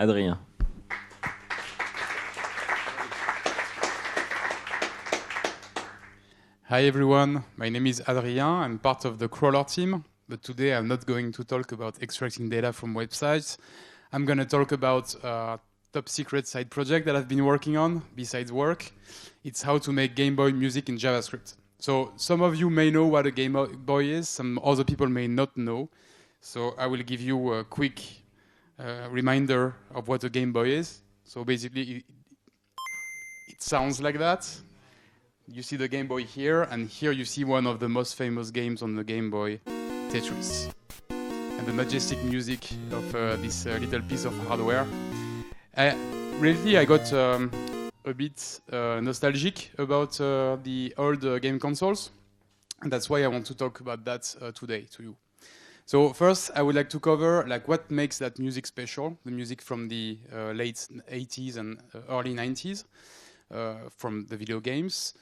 Adrien. Hi everyone, my name is Adrien. I'm part of the crawler team, but today I'm not going to talk about extracting data from websites. I'm going to talk about a top secret side project that I've been working on besides work. It's how to make Game Boy music in JavaScript. So some of you may know what a Game Boy is, some other people may not know. So I will give you a quick reminder of what a Game Boy is. So basically it sounds like that. You see the Game Boy here, and here you see one of the most famous games on the Game Boy, Tetris. And the majestic music of this little piece of hardware. Really, I got a bit nostalgic about the old game consoles, and that's why I want to talk about that today to you. So first, I would like to cover what makes that music special, the music from the late 80s and early 90s from the video games.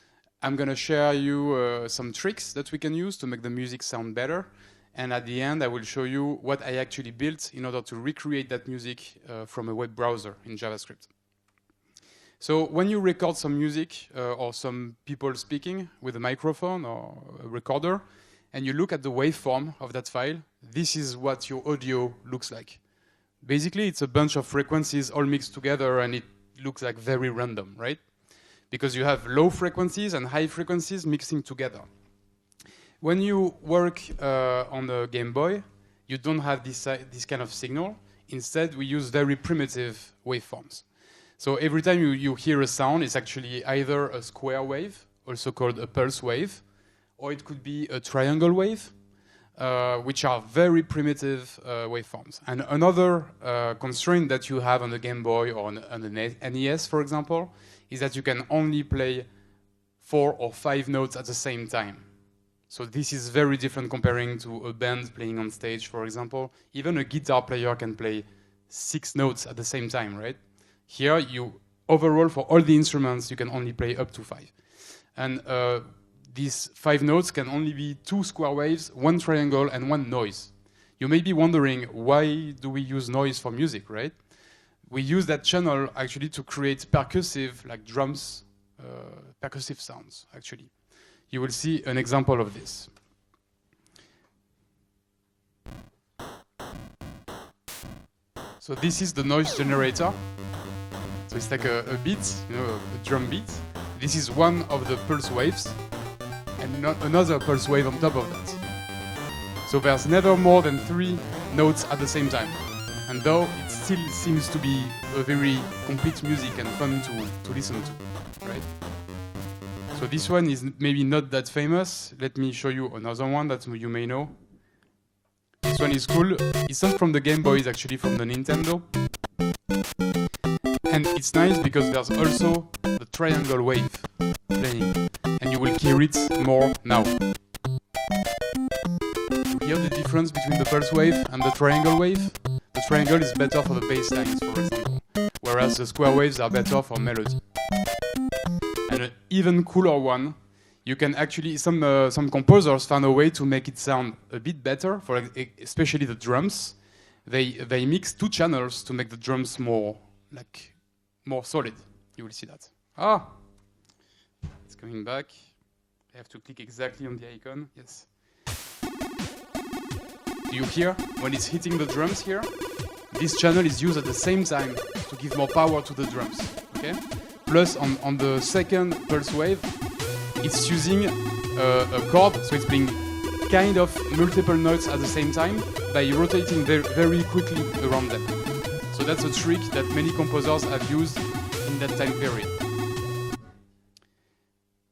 I'm going to share you some tricks that we can use to make the music sound better. And at the end, I will show you what I actually built in order to recreate that music from a web browser in JavaScript. So when you record some music or some people speaking with a microphone or a recorder, and you look at the waveform of that file, this is what your audio looks like. Basically, it's a bunch of frequencies all mixed together, and it looks like very random, right? Because you have low frequencies and high frequencies mixing together. When you work on the Game Boy, you don't have this kind of signal. Instead, we use very primitive waveforms. So every time you hear a sound, it's actually either a square wave, also called a pulse wave, or it could be a triangle wave, which are very primitive waveforms. And another constraint that you have on the Game Boy or on the NES, for example, is that you can only play 4 or 5 notes at the same time. So this is very different comparing to a band playing on stage, for example. Even a guitar player can play 6 notes at the same time, right? Here, overall, for all the instruments, you can only play up to 5. And these 5 notes can only be 2 square waves, 1 triangle, and 1 noise. You may be wondering, why do we use noise for music, right? We use that channel actually to create percussive, like drums, percussive sounds, actually. You will see an example of this. So this is the noise generator. So it's like a beat, a drum beat. This is one of the pulse waves, and another pulse wave on top of that. So there's never more than 3 notes at the same time. And though it still seems to be a very complete music and fun to listen to, right? So this one is maybe not that famous. Let me show you another one that you may know. This one is cool. It's not from the Game Boy, it's actually from the Nintendo. And it's nice because there's also the triangle wave playing. And you will hear it more now. You hear the difference between the pulse wave and the triangle wave? The triangle is better for the bass lines, for example, whereas the square waves are better for melody. And an even cooler one, you can actually, some composers found a way to make it sound a bit better, for especially the drums. They mix 2 channels to make the drums more solid. You will see that. It's coming back. I have to click exactly on the icon. Yes. Do you hear when it's hitting the drums here? This channel is used at the same time to give more power to the drums. Okay? Plus, on the second pulse wave, it's using a chord, so it's playing kind of multiple notes at the same time by rotating very quickly around them. So that's a trick that many composers have used in that time period.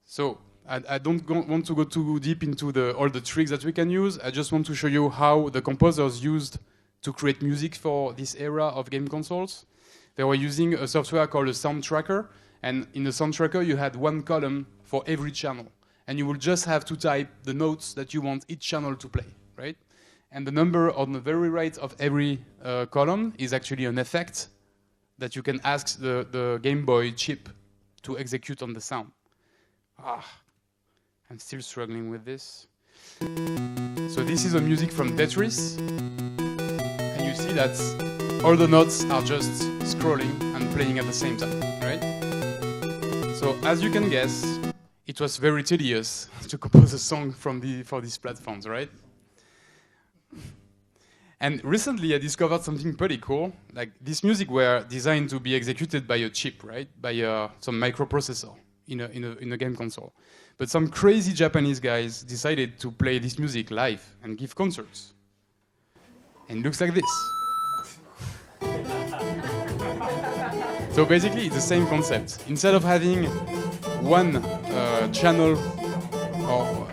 So I don't want to go too deep into all the tricks that we can use. I just want to show you how the composers used to create music for this era of game consoles. They were using a software called a sound tracker, and in the sound tracker you had 1 column for every channel, and you will just have to type the notes that you want each channel to play, right? And the number on the very right of every column is actually an effect that you can ask the Game Boy chip to execute on the sound. I'm still struggling with this. So this is a music from Tetris, and you see that all the notes are just scrolling and playing at the same time, right? So as you can guess, it was very tedious to compose a song for these platforms, right? And recently I discovered something pretty cool. Like this music were designed to be executed by a chip, right? By some microprocessor in a game console. But some crazy Japanese guys decided to play this music live and give concerts. And it looks like this. So basically it's the same concept. Instead of having one channel, or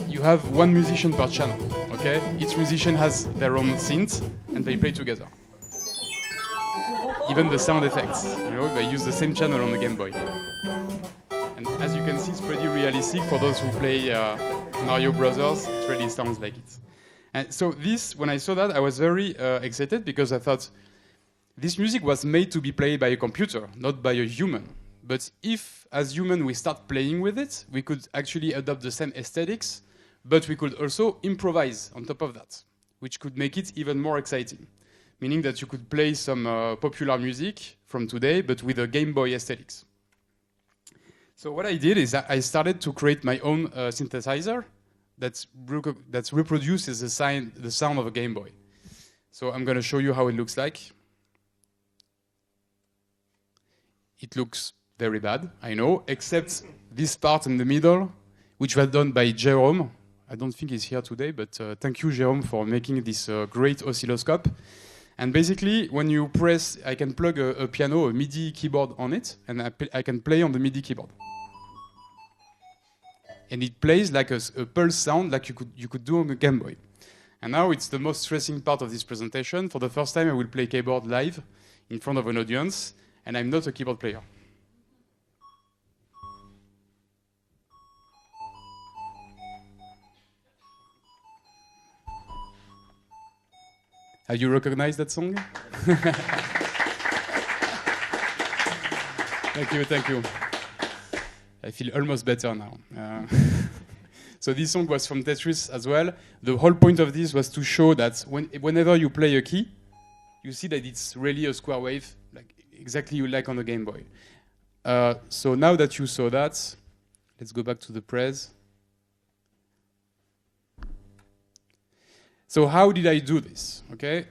you have one musician per channel, okay? Each musician has their own synth and they play together. Even the sound effects, you know, they use the same channel on the Game Boy. And as you can see, it's pretty realistic for those who play Mario Brothers. It really sounds like it. And so this, when I saw that, I was very excited because I thought this music was made to be played by a computer, not by a human. But if, as human, we start playing with it, we could actually adopt the same aesthetics, but we could also improvise on top of that, which could make it even more exciting. Meaning that you could play some popular music from today, but with a Game Boy aesthetics. So what I did is I started to create my own synthesizer that reproduces the sound of a Game Boy. So I'm going to show you how it looks like. It looks very bad, I know, except this part in the middle, which was done by Jerome. I don't think he's here today, but thank you, Jerome, for making this great oscilloscope. And basically, when you press, I can plug a piano, a MIDI keyboard on it, and I can play on the MIDI keyboard. And it plays like a pulse sound like you could do on a Game Boy. And now it's the most stressing part of this presentation. For the first time, I will play keyboard live in front of an audience, and I'm not a keyboard player. Have you recognized that song? Thank you. I feel almost better now. So this song was from Tetris as well. The whole point of this was to show that whenever you play a key, you see that it's really a square wave, like exactly like on the Game Boy. So now that you saw that, let's go back to the prez. So how did I do this? Okay.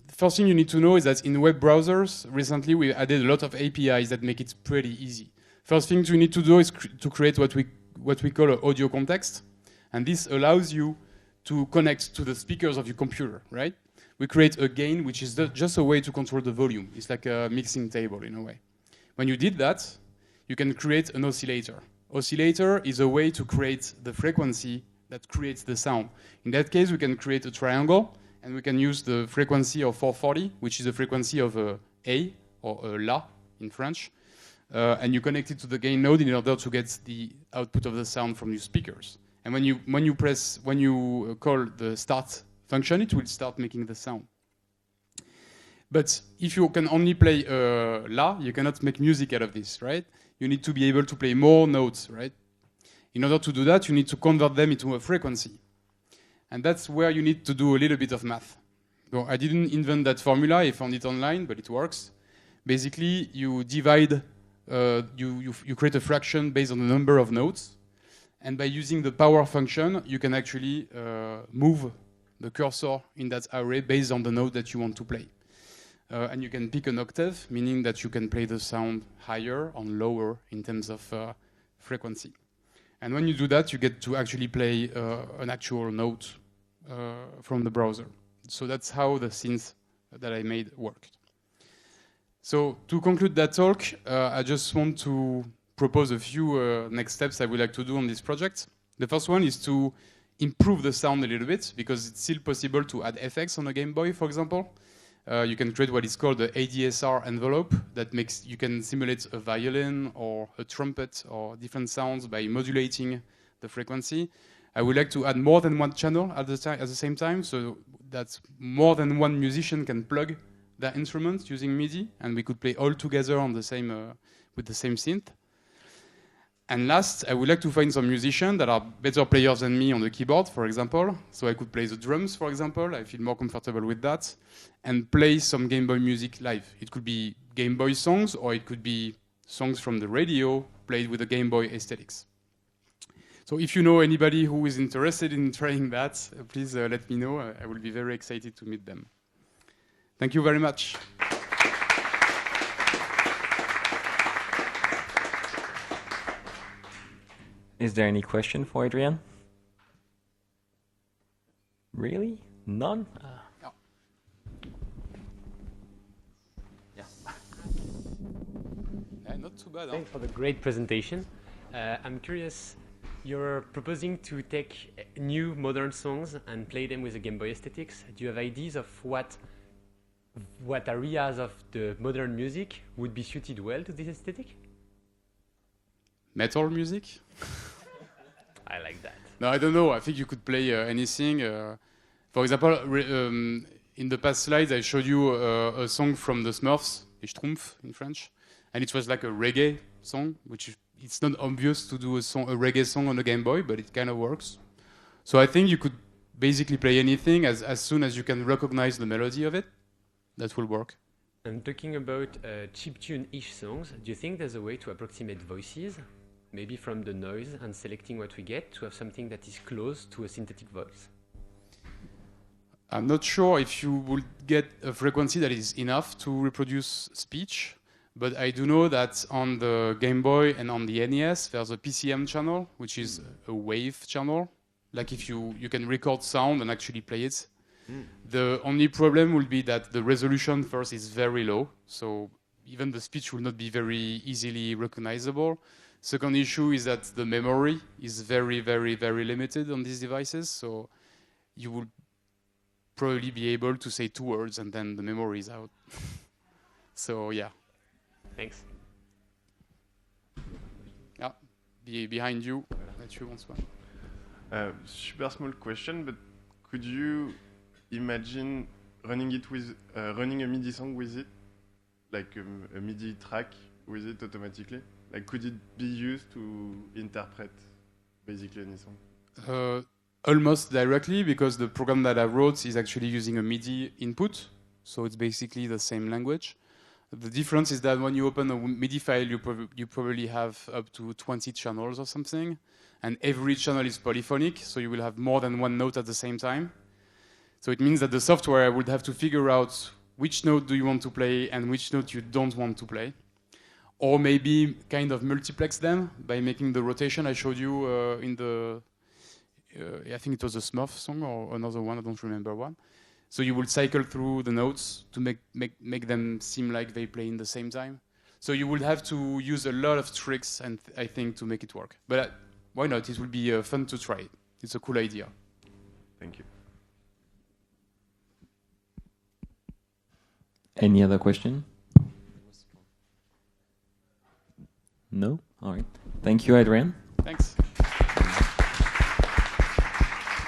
First thing you need to know is that in web browsers, recently we added a lot of APIs that make it pretty easy. First thing you need to do is to create what we call an audio context, and this allows you to connect to the speakers of your computer, right? We create a gain, which is just a way to control the volume. It's like a mixing table in a way. When you did that, you can create an oscillator. Oscillator is a way to create the frequency that creates the sound. In that case, we can create a triangle, and we can use the frequency of 440, which is the frequency of A, or La in French, and you connect it to the gain node in order to get the output of the sound from your speakers. And when you call the start function, it will start making the sound. But if you can only play La, you cannot make music out of this, right? You need to be able to play more notes, right? In order to do that, you need to convert them into a frequency. And that's where you need to do a little bit of math. So I didn't invent that formula, I found it online, but it works. Basically, you divide, you create a fraction based on the number of notes. And by using the power function, you can actually move the cursor in that array based on the note that you want to play. And you can pick an octave, meaning that you can play the sound higher or lower in terms of frequency. And when you do that, you get to actually play an actual note from the browser. So that's how the synth that I made worked. So to conclude that talk, I just want to propose a few next steps I would like to do on this project. The first one is to improve the sound a little bit, because it's still possible to add effects on a Game Boy, for example. You can create what is called the ADSR envelope that makes you can simulate a violin or a trumpet or different sounds by modulating the frequency. I would like to add more than one channel at the same time, so that more than one musician can plug their instruments using MIDI, and we could play all together on the same with the same synth. And last, I would like to find some musicians that are better players than me on the keyboard, for example. So I could play the drums, for example. I feel more comfortable with that. And play some Game Boy music live. It could be Game Boy songs, or it could be songs from the radio played with the Game Boy aesthetics. So if you know anybody who is interested in trying that, please let me know. I will be very excited to meet them. Thank you very much. Is there any question for Adrien? Really? None? No. Yeah, not too bad. Thanks for the great presentation. I'm curious, you're proposing to take new modern songs and play them with the Game Boy aesthetics. Do you have ideas of what areas of the modern music would be suited well to this aesthetic? Metal music? I like that. No, I don't know. I think you could play anything. For example, in the past slides, I showed you a song from the Smurfs, Les Schtroumpfs in French, and it was like a reggae song, which it's not obvious to do a reggae song on a Game Boy, but it kind of works. So I think you could basically play anything as soon as you can recognize the melody of it. That will work. And talking about chiptune-ish songs, do you think there's a way to approximate voices, maybe from the noise and selecting what we get, to have something that is close to a synthetic voice? I'm not sure if you will get a frequency that is enough to reproduce speech, but I do know that on the Game Boy and on the NES, there's a PCM channel, which is a wave channel. Like if you can record sound and actually play it. The only problem will be that the resolution first is very low, so even the speech will not be very easily recognizable. Second issue is that the memory is very, very, very limited on these devices, so you will probably be able to say 2 words and then the memory is out. So yeah. Thanks. Yeah, behind you, Mathieu wants one. Super small question, but could you imagine running it with running a MIDI song with it, like a MIDI track with it automatically? Like, could it be used to interpret basically any song? Almost directly, because the program that I wrote is actually using a MIDI input, so it's basically the same language. The difference is that when you open a MIDI file, you probably have up to 20 channels or something, and every channel is polyphonic, so you will have more than one note at the same time. So it means that the software would have to figure out which note do you want to play and which note you don't want to play. Or maybe kind of multiplex them by making the rotation I showed you in the, I think it was a Smurf song or another one, I don't remember one. So you will cycle through the notes to make them seem like they play in the same time. So you will have to use a lot of tricks, and I think, to make it work. But why not? It will be fun to try. It's a cool idea. Thank you. Any other question? No? All right. Thank you, Adrien. Thanks.